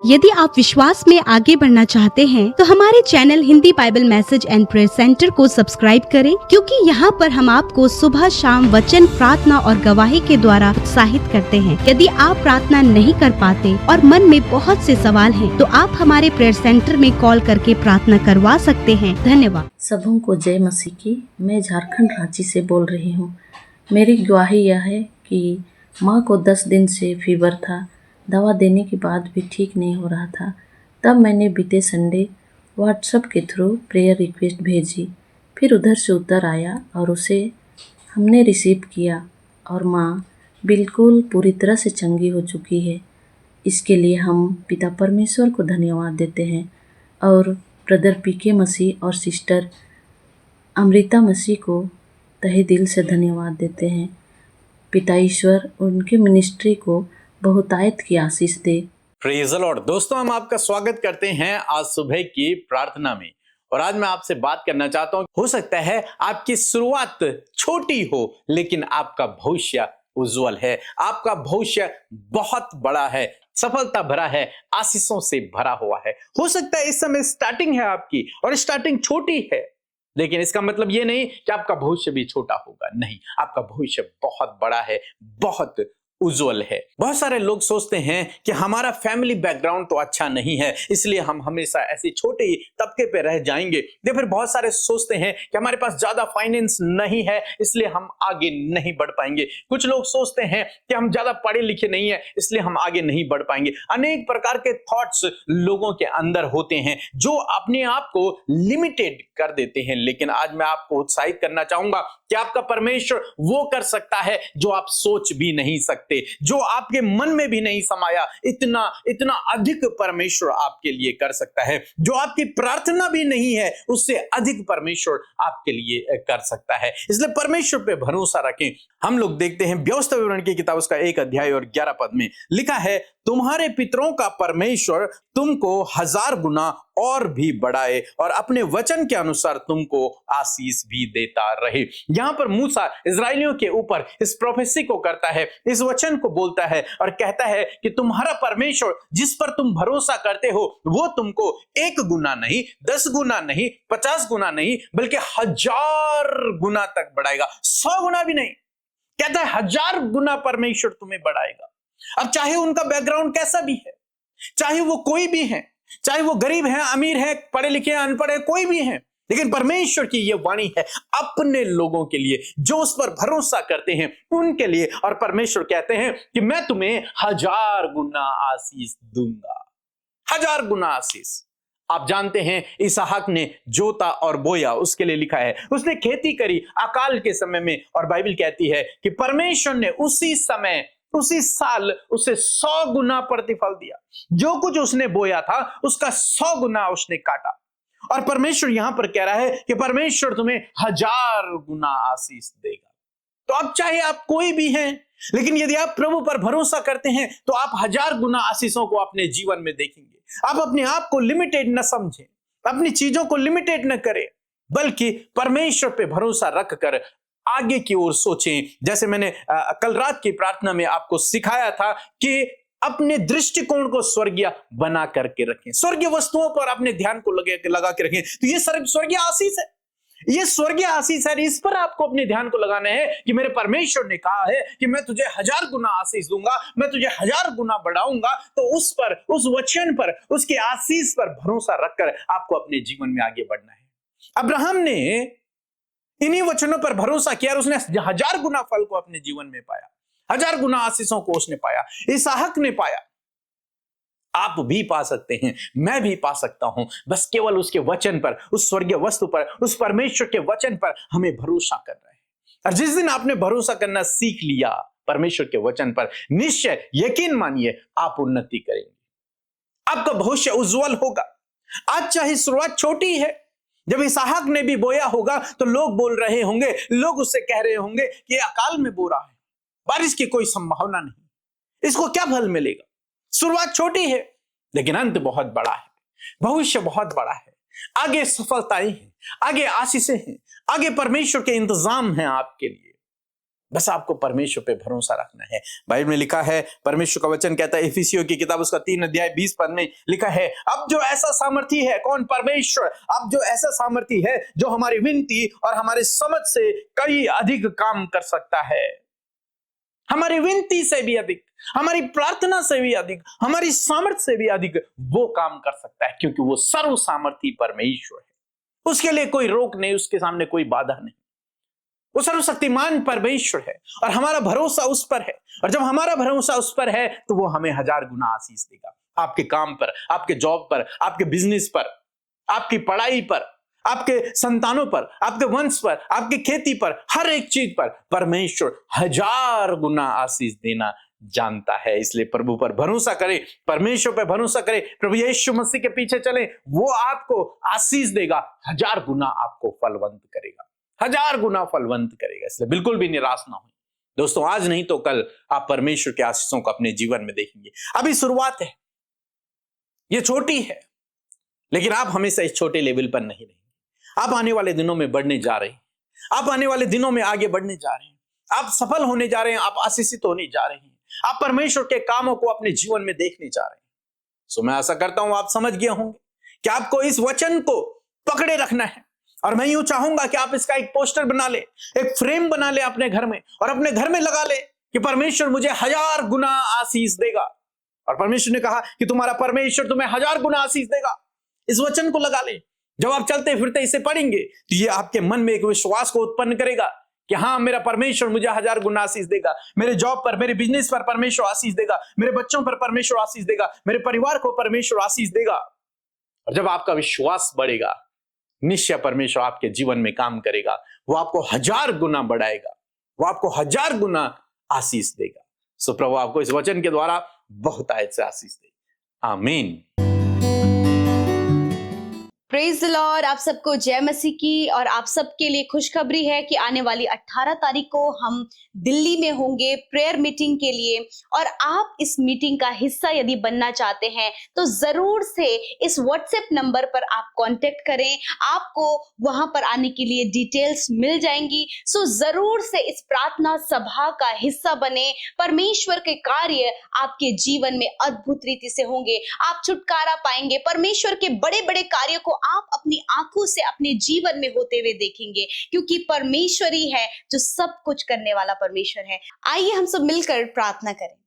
यदि आप विश्वास में आगे बढ़ना चाहते हैं तो हमारे channel Hindi Bible message and prayer centre को सब्सक्राइब करें, क्योंकि यहाँ पर हम आपको सुबह शाम वचन, प्रार्थना और गवाही के द्वारा उत्साहित करते हैं। यदि आप प्रार्थना नहीं कर पाते और मन में बहुत से सवाल हैं, तो आप हमारे प्रेयर सेंटर में कॉल करके प्रार्थना करवा सकते हैं। धन्यवाद। सबों को जय मसीह की। मैं झारखंड रांची से बोल रही हूँ। मेरी गवाही यह है कि माँ को 10 दिन से फीवर था। दवा देने के बाद भी ठीक नहीं हो रहा था। तब मैंने बीते संडे व्हाट्सएप के थ्रू प्रेयर रिक्वेस्ट भेजी। फिर उधर से उत्तर आया और उसे हमने रिसीव किया और माँ बिल्कुल पूरी तरह से चंगी हो चुकी है। इसके लिए हम पिता परमेश्वर को धन्यवाद देते हैं और ब्रदर पीके मसीह और सिस्टर अमृता मसीह को तहे दिल से धन्यवाद देते हैं। पिता ईश्वर उनके मिनिस्ट्री को बहुतायत की आशीष दे। Praise the lord. दोस्तों, हम आपका स्वागत करते हैं आज सुबह की प्रार्थना में। और आज मैं आपसे बात करना चाहता हूं, हो सकता है आपकी शुरुआत छोटी हो लेकिन आपका भविष्य उज्जवल है। आपका भविष्य बहुत बड़ा है, सफलता भरा है, आशीषों से भरा हुआ है। हो सकता है इस समय स्टार्टिंग है आपकी और स्टार्टिंग छोटी है, लेकिन इसका मतलब ये नहीं कि आपका भविष्य भी छोटा होगा। नहीं, आपका भविष्य बहुत बड़ा है, बहुत उज्जवल है। बहुत सारे लोग सोचते हैं कि हमारा फैमिली बैकग्राउंड तो अच्छा नहीं है, इसलिए हम हमेशा ऐसे छोटे ही तबके पे रह जाएंगे। या फिर बहुत सारे सोचते हैं कि हमारे पास ज्यादा फाइनेंस नहीं है, इसलिए हम आगे नहीं बढ़ पाएंगे। कुछ लोग सोचते हैं कि हम ज्यादा पढ़े लिखे नहीं है, इसलिए हम आगे नहीं बढ़ पाएंगे। अनेक प्रकार के थॉट्स लोगों के अंदर होते हैं जो अपने आप को लिमिटेड कर देते हैं। लेकिन आज मैं आपको उत्साहित करना चाहूंगा कि आपका परमेश्वर वो कर सकता है जो आप सोच भी नहीं सकते, जो आपके मन में भी नहीं समाया। इतना इतना अधिक परमेश्वर आपके लिए कर सकता है। जो आपकी प्रार्थना भी नहीं है, उससे अधिक परमेश्वर आपके लिए कर सकता है। इसलिए परमेश्वर पे भरोसा रखें। हम लोग देखते हैं व्यवस्था विवरण की किताब उसका 1 अध्याय और 11 पद में लिखा है, तुम्हारे पितरों का परमेश्वर तुमको 1000 गुना और भी बढ़ाए और अपने वचन के अनुसार तुमको आशीष भी देता रहे। यहां पर मूसा इस्राएलियों के ऊपर इस प्रोफेसी को करता है, इस वचन को बोलता है और कहता है कि तुम्हारा परमेश्वर जिस पर तुम भरोसा करते हो वो तुमको 1 गुना नहीं, 10 गुना नहीं, 50 गुना नहीं, बल्कि 1000 गुना तक बढ़ाएगा। 100 गुना भी नहीं, कहता है 1000 गुना परमेश्वर तुम्हें बढ़ाएगा। अब चाहे उनका बैकग्राउंड कैसा भी है, चाहे वो कोई भी है, चाहे वो गरीब है, अमीर है, पढ़े लिखे, अनपढ़ है, कोई भी है, लेकिन परमेश्वर की ये वाणी है अपने लोगों के लिए जो उस पर भरोसा करते हैं उनके लिए। और परमेश्वर कहते हैं कि मैं तुम्हें 1000 गुना आशीष दूंगा। 1000 गुना आशीष। आप जानते हैं इसहाक ने जोता और बोया, उसके लिए लिखा है उसने खेती करी अकाल के समय में, और बाइबल कहती है कि परमेश्वर ने उसी समय उसी साल उसे 100 गुना प्रतिफल दिया। जो कुछ उसने बोया था उसका 100 गुना उसने काटा। और परमेश्वर यहां पर कह रहा है कि परमेश्वर तुम्हें 1000 गुना आशीष देगा। तो अब चाहे आप कोई भी हैं, लेकिन यदि आप प्रभु पर भरोसा करते हैं तो आप 1000 गुना आशीषों को अपने जीवन में देखेंगे। आप अपने आप को लिमिटेड न समझें, अपनी चीजों को लिमिटेड न करें, बल्कि परमेश्वर पे भरोसा रखकर आगे की ओर सोचें। जैसे मैंने कल रात की प्रार्थना में आपको सिखाया था कि अपने दृष्टिकोण को स्वर्गीय बना करके रखें, स्वर्गीय वस्तुओं पर अपने ध्यान को लगा के रखें। तो ये स्वर्गीय आशीष है, ये स्वर्गीय आशीष है। इस पर आपको अपने ध्यान को लगाना है कि मेरे परमेश्वर ने कहा है कि मैं तुझे 1000 गुना आशीष दूंगा, मैं तुझे 1000 गुना बढ़ाऊंगा। तो उस पर, उस वचन पर, उसके आशीष पर भरोसा रखकर आपको अपने जीवन में आगे बढ़ना है। अब्राहम ने इन्हीं वचनों पर भरोसा किया और उसने 1000 गुना फल को अपने जीवन में पाया, 1000 गुना आशीषों को उसने पाया, इसहाक ने पाया। आप भी पा सकते हैं, मैं भी पा सकता हूं, बस केवल उसके वचन पर, उस स्वर्गीय वस्तु पर, उस परमेश्वर के वचन पर हमें भरोसा करना है। और जिस दिन आपने भरोसा करना सीख लिया परमेश्वर के वचन पर, निश्चय यकीन मानिए आप उन्नति करेंगे, आपका भविष्य उज्जवल होगा। आज चाहे शुरुआत छोटी है, जब इसहाक ने भी बोया होगा तो लोग बोल रहे होंगे, लोग उससे कह रहे होंगे कि अकाल में बो रहा है, बारिश की कोई संभावना नहीं, इसको क्या फल मिलेगा। शुरुआत छोटी है लेकिन अंत बहुत बड़ा है, भविष्य बहुत बड़ा है। आगे सफलताएं हैं, आगे आशीषें हैं, आगे परमेश्वर के इंतजाम हैं आपके लिए। बस आपको परमेश्वर पे भरोसा रखना है। बाइबल में लिखा है, परमेश्वर का वचन कहता है, इफिसियों की किताब उसका 3 अध्याय 20 पद में लिखा है, अब जो ऐसा सामर्थी है, कौन? परमेश्वर। अब जो ऐसा सामर्थी है जो हमारी विनती और हमारे समझ से कई अधिक काम कर सकता है, हमारी विनती से भी अधिक, हमारी प्रार्थना से भी अधिक, हमारी सामर्थ्य से भी अधिक वो काम कर सकता है, क्योंकि वो सर्व सामर्थी परमेश्वर है। उसके लिए कोई रोक नहीं, उसके सामने कोई बाधा नहीं। वो सर्वशक्तिमान परमेश्वर है और हमारा भरोसा उस पर है। और जब हमारा भरोसा उस पर है तो वो हमें 1000 गुना आशीष देगा। आपके काम पर, आपके जॉब पर, आपके बिजनेस पर, आपकी पढ़ाई पर, आपके संतानों पर, आपके वंश पर, आपकी खेती पर, हर एक चीज पर परमेश्वर 1000 गुना आशीष देना जानता है। इसलिए प्रभु पर भरोसा करें, परमेश्वर पर भरोसा करें, प्रभु यीशु मसीह के पीछे चलें, वो आपको आशीष देगा, 1000 गुना आपको फलवंत करेगा, 1000 गुना फलवंत करेगा। इसलिए बिल्कुल भी निराश ना हो दोस्तों। आज नहीं तो कल आप परमेश्वर के आशीषों को अपने जीवन में देखेंगे। अभी शुरुआत है, ये छोटी है, लेकिन आप हमेशा इस छोटे लेवल पर नहीं रहेंगे। आप आने वाले दिनों में बढ़ने जा रहे हैं, आप आने वाले दिनों में आगे बढ़ने जा रहे हैं, आप सफल होने जा रहे हैं, आप आशीषित होने जा रहे हैं, आप परमेश्वर के कामों को अपने जीवन में देखने जा रहे हैं। सो मैं आशा करता हूं आप समझ गए होंगे कि आपको इस वचन को पकड़े रखना है। और मैं यूं चाहूंगा कि आप इसका एक पोस्टर बना ले, एक फ्रेम बना ले अपने घर में, और अपने घर में लगा ले कि परमेश्वर मुझे 1000 गुना आशीष देगा। और परमेश्वर ने कहा कि तुम्हारा परमेश्वर तुम्हें 1000 गुना आशीष देगा। इस वचन को लगा ले। जब आप चलते फिरते इसे पढ़ेंगे तो ये आपके मन में एक विश्वास को उत्पन्न करेगा कि हाँ, मेरा परमेश्वर मुझे 1000 गुना आशीष देगा। मेरे जॉब पर, मेरे बिजनेस पर परमेश्वर आशीष देगा, मेरे बच्चों पर परमेश्वर आशीष देगा, मेरे परिवार को परमेश्वर आशीष देगा। और जब आपका विश्वास बढ़ेगा, निश्चय परमेश्वर आपके जीवन में काम करेगा। वो आपको 1000 गुना बढ़ाएगा, वो आपको 1000 गुना आशीष देगा। सो प्रभु आपको इस वचन के द्वारा बहुत आयत से आशीष दे। आमीन। Praise the Lord. आप सबको जय मसीह की। और आप सबके लिए खुशखबरी है कि आने वाली 18 तारीख को हम दिल्ली में होंगे प्रेयर मीटिंग के लिए। और आप इस मीटिंग का हिस्सा यदि बनना चाहते हैं तो जरूर से इस व्हाट्सएप नंबर पर आप कांटेक्ट करें, आपको वहां पर आने के लिए डिटेल्स मिल जाएंगी। सो जरूर से इस प्रार्थना सभा का हिस्सा बने। परमेश्वर के कार्य आपके जीवन में अद्भुत रीति से होंगे, आप छुटकारा पाएंगे। परमेश्वर के बड़े बड़े कार्यों को आप अपनी आंखों से अपने जीवन में होते हुए देखेंगे, क्योंकि परमेश्वर ही है जो सब कुछ करने वाला परमेश्वर है। आइए हम सब मिलकर प्रार्थना करें।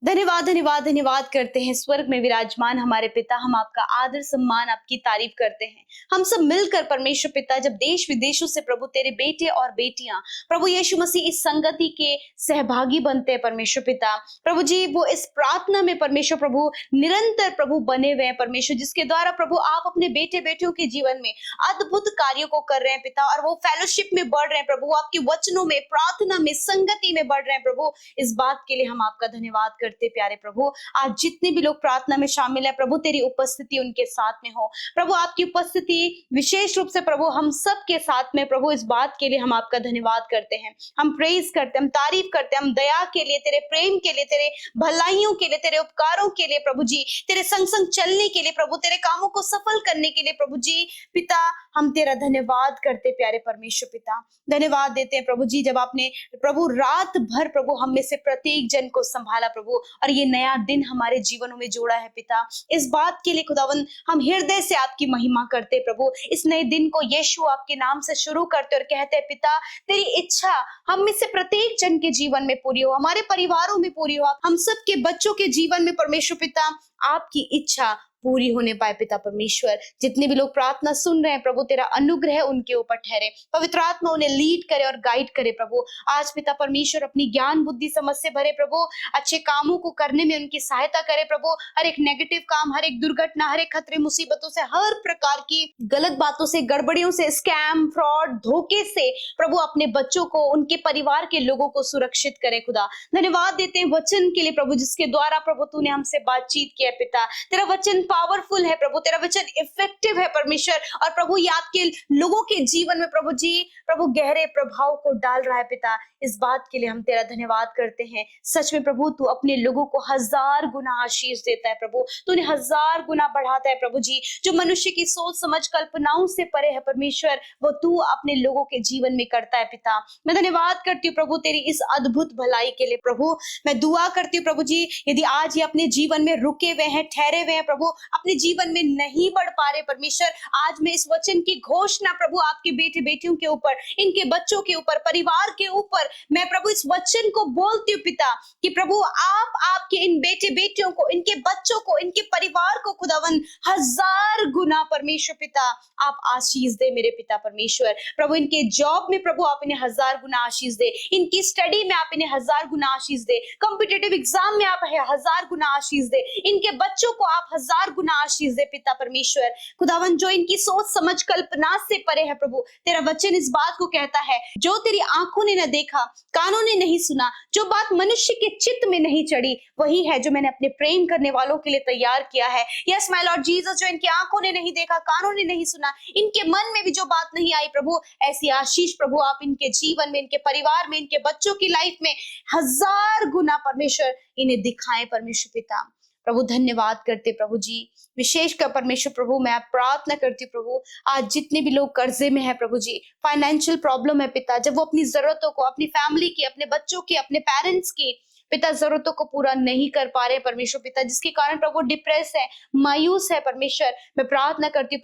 धन्यवाद धन्यवाद धन्यवाद करते हैं स्वर्ग में विराजमान हमारे पिता, हम आपका आदर सम्मान आपकी तारीफ करते हैं। हम सब मिलकर परमेश्वर पिता जब देश विदेशों से प्रभु तेरे बेटे और बेटियां प्रभु यीशु मसीह इस संगति के सहभागी बनते हैं परमेश्वर पिता, प्रभु जी वो इस प्रार्थना में परमेश्वर प्रभु निरंतर प्रभु बने हुए हैं परमेश्वर, जिसके द्वारा प्रभु आप अपने बेटे बेटियों के जीवन में अद्भुत कार्यों को कर रहे हैं पिता, और वो फेलोशिप में बढ़ रहे हैं प्रभु, आपके वचनों में, प्रार्थना में, संगति में बढ़ रहे हैं प्रभु। इस बात के लिए हम आपका धन्यवाद करते प्यारे प्रभु। आज जितने भी लोग प्रार्थना में शामिल है प्रभु, तेरी उपस्थिति उनके साथ में हो प्रभु, आपकी उपस्थिति विशेष रूप से प्रभु हम सब के साथ में प्रभु। इस बात के लिए हम आपका धन्यवाद करते हैं, हम प्रेज करते हैं, हम तारीफ करते हैं, हम दया के लिए, तेरे प्रेम के लिए, तेरे भलाइयों के लिए, तेरे उपकारों के लिए प्रभु जी, तेरे संग संग चलने के लिए प्रभु, तेरे कामों को सफल करने के लिए प्रभु जी पिता, हम तेरा धन्यवाद करते प्यारे परमेश्वर पिता। धन्यवाद देते हैं प्रभु जी, जब आपने प्रभु रात भर प्रभु हम में से प्रत्येक जन को संभाला प्रभु, और ये नया दिन हमारे जीवनों में जोड़ा है पिता। इस बात के लिए खुदावन हम हृदय से आपकी महिमा करते प्रभु। इस नए दिन को यीशु आपके नाम से शुरू करते और कहते हैं पिता, तेरी इच्छा हम में से प्रत्येक जन के जीवन में पूरी हो, हमारे परिवारों में पूरी हो, हम सबके बच्चों के जीवन में परमेश्वर पिता आपकी इच्छा पूरी होने पाए पिता परमेश्वर। जितने भी लोग प्रार्थना सुन रहे हैं प्रभु, तेरा अनुग्रह उनके ऊपर ठहरे, पवित्र आत्मा उन्हें लीड करे और गाइड करे प्रभु। आज पिता परमेश्वर अपनी ज्ञान बुद्धि समझ से भरे प्रभु, अच्छे कामों को करने में उनकी सहायता करे प्रभु। हर एक नेगेटिव काम, हर एक दुर्घटना, हर एक खतरे मुसीबतों से, हर प्रकार की गलत बातों से, गड़बड़ियों से, स्कैम, फ्रॉड, धोखे से प्रभु अपने बच्चों को, उनके परिवार के लोगों को सुरक्षित करे खुदा। धन्यवाद देते हैं वचन के लिए प्रभु, जिसके द्वारा प्रभु तूने हमसे बातचीत किया पिता। तेरा वचन पावरफुल है प्रभु, तेरा वचन इफेक्टिव है परमेश्वर, और प्रभु ये आपके लोगों के जीवन में प्रभु जी प्रभु गहरे प्रभाव को डाल रहा है पिता। इस बात के लिए हम तेरा धन्यवाद करते हैं। सच में प्रभु तू अपने लोगों को 1000 गुना आशीष देता है प्रभु, तूने 1000 गुना बढ़ाता है प्रभु जी। जो मनुष्य की सोच समझ कल्पनाओं से परे है परमेश्वर, वो तू अपने लोगों के जीवन में करता है पिता। मैं धन्यवाद करती हूँ प्रभु तेरी इस अद्भुत भलाई के लिए प्रभु। मैं दुआ करती हूँ प्रभु जी, यदि आज ये अपने जीवन में रुके हुए हैं, ठहरे हुए हैं प्रभु, अपने जीवन में नहीं बढ़ पा रहे परमेश्वर, आज मैं इस वचन की घोषणा प्रभु आपके बेटे बेटियों के ऊपर, इनके बच्चों के ऊपर, परिवार के ऊपर, मैं प्रभु इस वचन को बोलती हूँ पिता कि प्रभु आप आपके इन बेटे बेटियों को, इनके बच्चों को, इनके परिवार को खुदावन 1000 गुना परमेश्वर पिता आप आशीष दे मेरे पिता परमेश्वर। प्रभु इनके जॉब में प्रभु आप इन्हें 1000 गुना आशीष दे, इनकी स्टडी में आप इन्हें 1000 गुना आशीष दे, कॉम्पिटिटिव एग्जाम में आप 1000 गुना आशीष दे, इनके बच्चों को आप 1000 गुना आशीष दे पिता परमेश्वर। खुदावन जो इनकी सोच समझ कल्पना से परे है प्रभु, तेरा वचन इस बात को कहता है, जो तेरी आंखों ने न देखा, कानों ने नहीं सुना, जो बात मनुष्य के चित्त में नहीं चढ़ी, वही है जो मैंने अपने प्रेम करने वालों के लिए तैयार किया है। यस माय लॉर्ड जीसस, जो इनकी आंखों ने नहीं देखा, कानों ने नहीं सुना, इनके मन में भी जो बात नहीं आई प्रभु, ऐसी आशीष प्रभु आप इनके जीवन में, इनके परिवार में, इनके बच्चों की लाइफ में 1000 गुना परमेश्वर इन्हें दिखाएं परमेश्वर पिता। प्रभु धन्यवाद करते प्रभु जी, विशेषकर परमेश्वर प्रभु मैं प्रार्थना करती हूँ प्रभु, आज जितने भी लोग कर्जे में है प्रभु जी, फाइनेंशियल प्रॉब्लम है पिता, जब वो अपनी जरूरतों को, अपनी फैमिली की, अपने बच्चों की, अपने पेरेंट्स की पिता जरूरतोों को पूरा नहीं कर पा रहे परमेश्वर पिता, जिसके कारण प्रभु डिप्रेस है, मायूस है परमेश्वर, मैं प्रार्थना करती हूँ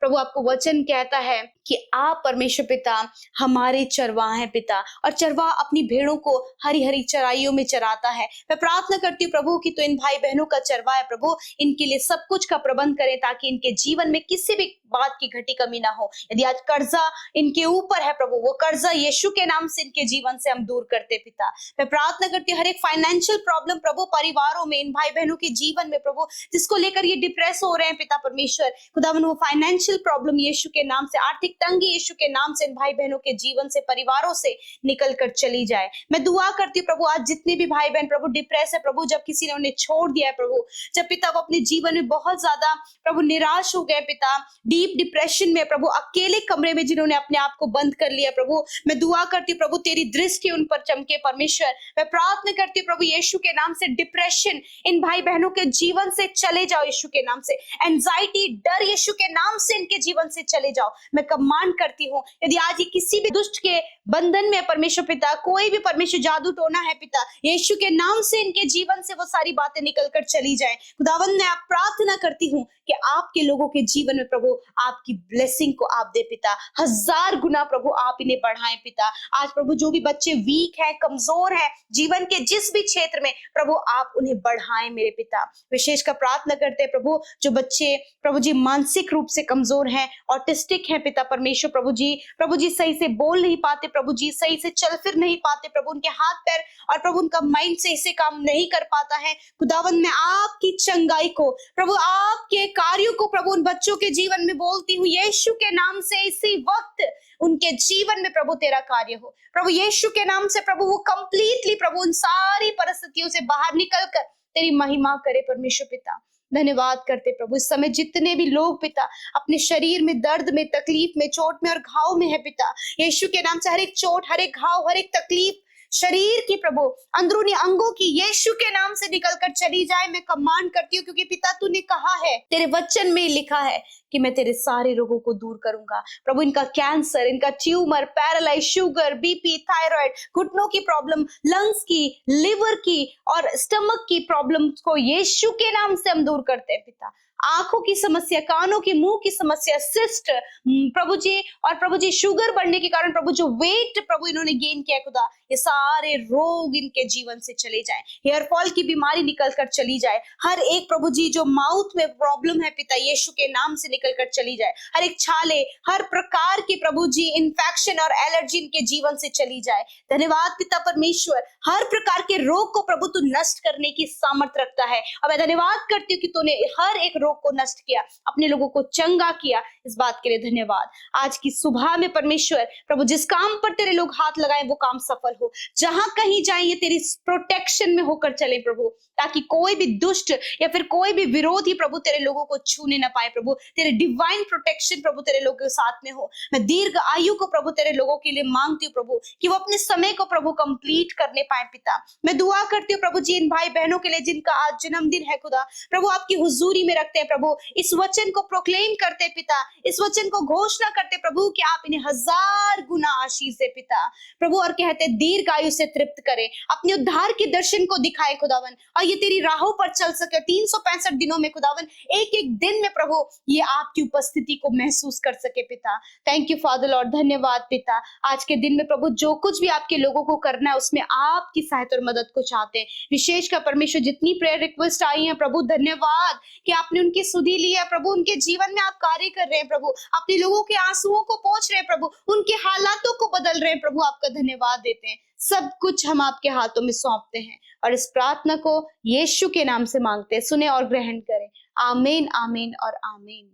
प्रभु आपको वचन कहता है कि आप परमेश्वर पिता हमारे चरवाह हैं पिता, और चरवाह अपनी भेड़ों को हरी हरी चराइयों में चराता है। मैं प्रार्थना करती हूँ प्रभु कि तो इन भाई बहनों का चरवाह है प्रभु, इनके लिए सब कुछ का प्रबंध करें ताकि इनके जीवन में किसी भी बात की घटी कमी ना हो। यदि आज कर्जा इनके ऊपर है प्रभु, वो कर्जा यीशु के नाम से इनके जीवन से हम दूर करते पिता। मैं प्रार्थना करती हूँ हर एक फाइनेंशियल प्रॉब्लम प्रभु परिवारों में, इन भाई बहनों के जीवन में प्रभु, जिसको लेकर ये डिप्रेस हो रहे हैं पिता परमेश्वर, खुदावन वो फाइनेंशियल प्रॉब्लम यीशु के नाम से, आर्थिक तंगी यीशु के नाम से इन भाई बहनों के जीवन से, परिवारों से निकल कर चली जाए। मैं दुआ करती हूँ प्रभु, आज जितने भी भाई बहन प्रभु डिप्रेस है प्रभु, जब किसी ने उन्हें छोड़ दिया है प्रभु, जब पिता वो अपने जीवन में बहुत ज्यादा प्रभु निराश हो गए पिता, डीप डिप्रेशन में प्रभु, अकेले कमरे में जिन्होंने अपने आप को बंद कर लिया प्रभु, मैं दुआ करती हूँ प्रभु तेरी दृष्टि उन पर चमके परमेश्वर। मैं प्रार्थना करती हूँ प्रभु यीशु के नाम से, डिप्रेशन इन भाई बहनों के जीवन से चले जाओ यीशु के नाम से, एंजाइटी डर यीशु के नाम से इनके जीवन से चले जाओ। मैं कमांड करती हूँ यदि आज ये किसी भी दुष्ट के बंधन में परमेश्वर पिता, कोई भी परमेश्वर जादू टोना है पिता, यीशु के नाम से इनके जीवन से वो सारी बातें निकल कर चली जाए। खुदावंद मैं आप प्रार्थना करती हूँ कि आपके लोगों के जीवन में प्रभु आपकी ब्लेसिंग को आप दे पिता, 1000 गुना प्रभु आप इन्हें बढ़ाएं पिता। आज प्रभु जो भी बच्चे वीक हैं, कमजोर हैं, जीवन के जिस भी क्षेत्र में प्रभु आप उन्हें बढ़ाएं मेरे पिता। विशेषकर प्रार्थना करते हैं प्रभु जो बच्चे प्रभु जी मानसिक रूप से कमजोर हैं, ऑटिस्टिक हैं पिता परमेश्वर, प्रभु जी सही से बोल नहीं पाते प्रभु जी, सही से चल फिर नहीं पाते प्रभु, उनके हाथ पैर और प्रभु उनका माइंड सही से काम नहीं कर पाता है। खुदावंद मैं आपकी चंगाई को प्रभु, आपके कार्यों को प्रभु उन बच्चों के जीवन में बोलती हूँ यीशु के नाम से। इसी वक्त उनके जीवन में प्रभु तेरा कार्य हो प्रभु यीशु के नाम से प्रभु, वो कंप्लीटली प्रभु उन सारी परिस्थितियों से बाहर निकल कर तेरी महिमा करे परमेश्वर पिता। धन्यवाद करते प्रभु इस समय जितने भी लोग पिता अपने शरीर में दर्द में, तकलीफ में, चोट में और घाव में है पिता, यीशु के नाम से हर एक चोट, हर एक घाव, हर एक तकलीफ शरीर की प्रभु, अंदरूनी अंगों की यीशु के नाम से निकलकर चली जाए। मैं कमांड करती हूँ क्योंकि पिता तूने कहा है, तेरे वचन में लिखा है कि मैं तेरे सारे रोगों को दूर करूंगा प्रभु। इनका कैंसर, इनका tumour, paralyse, sugar, BP, thyroid, घुटनों की प्रॉब्लम, लंग्स की, लिवर की और स्टमक की प्रॉब्लम को यीशु के नाम से हम दूर करते हैं पिता। आंखों की समस्या, कानों की, मुंह की समस्या, सिस्ट प्रभु जी, और प्रभु जी शुगर बढ़ने के कारण प्रभु जो वेट प्रभु इन्होंने गेन किया खुदा, ये सारे रोग इनके जीवन से चले जाए, हेयर फॉल की बीमारी निकल कर चली जाए, हर एक प्रभु जी जो माउथ में प्रॉब्लम है पिता यीशु के नाम से निकल कर चली जाए, हर एक छाले, हर प्रकार की प्रभु जी इन्फेक्शन और एलर्जी इनके जीवन से चली जाए। धन्यवाद पिता परमेश्वर, हर प्रकार के रोग को प्रभु तू नष्ट करने की सामर्थ रखता है। और मैं धन्यवाद करती हूँ कि तूने हर एक रोग को नष्ट किया, अपने लोगों को चंगा किया। इस बात के लिए धन्यवाद। आज की सुबह में परमेश्वर प्रभु जिस काम पर तेरे लोग हाथ लगाए वो काम सफल हो, जहां कहीं जाए ये तेरी प्रोटेक्शन में होकर चले प्रभु, ताकि कोई भी दुष्ट या फिर कोई भी विरोधी प्रभु तेरे लोगों को छूने ना पाए प्रभु। तेरे डिवाइन प्रोटेक्शन प्रभु तेरे लोगों के साथ में हो। मैं दीर्घ आयु को प्रभु तेरे लोगों के लिए मांगती हूँ प्रभु, कि वो अपने समय को प्रभु कंप्लीट करने पाए पिता। मैं दुआ करती हूँ प्रभु जी इन भाई बहनों के लिए जिनका आज जन्मदिन है खुदा, प्रभु आपकी हुजूरी में रखते हैं प्रभु, इस वचन को प्रोक्लेम करते पिता, इस वचन को घोषणा करते प्रभु कि आप इन्हें 1000 गुना आशीष दे पिता प्रभु, और कहते दीर्घ आयु से तृप्त करे, अपने उद्धार के दर्शन को दिखाए खुदावन, और ये तेरी राहों पर चल सके 365 दिनों में खुदावन, एक एक दिन में प्रभु ये आपकी उपस्थिति को महसूस कर सके पिता। थैंक यू फादर लॉर्ड, धन्यवाद पिता। आज के दिन में प्रभु जो कुछ भी आपके लोगों को करना है उसमें आपकी सहायता और मदद को चाहते हैं। विशेष कर परमेश्वर जितनी प्रेयर रिक्वेस्ट आई है प्रभु, धन्यवाद कि आपने उनकी सुधि ली है प्रभु, उनके जीवन में आप कार्य कर रहे हैं प्रभु, अपने लोगों के आंसुओं को पोंछ रहे हैं प्रभु, उनके हालातों को बदल रहे हैं प्रभु। आपका धन्यवाद देते हैं, सब कुछ हम आपके हाथों में सौंपते हैं और इस प्रार्थना को यीशु के नाम से मांगते हैं। सुने और ग्रहण करें। आमीन, आमीन और आमीन।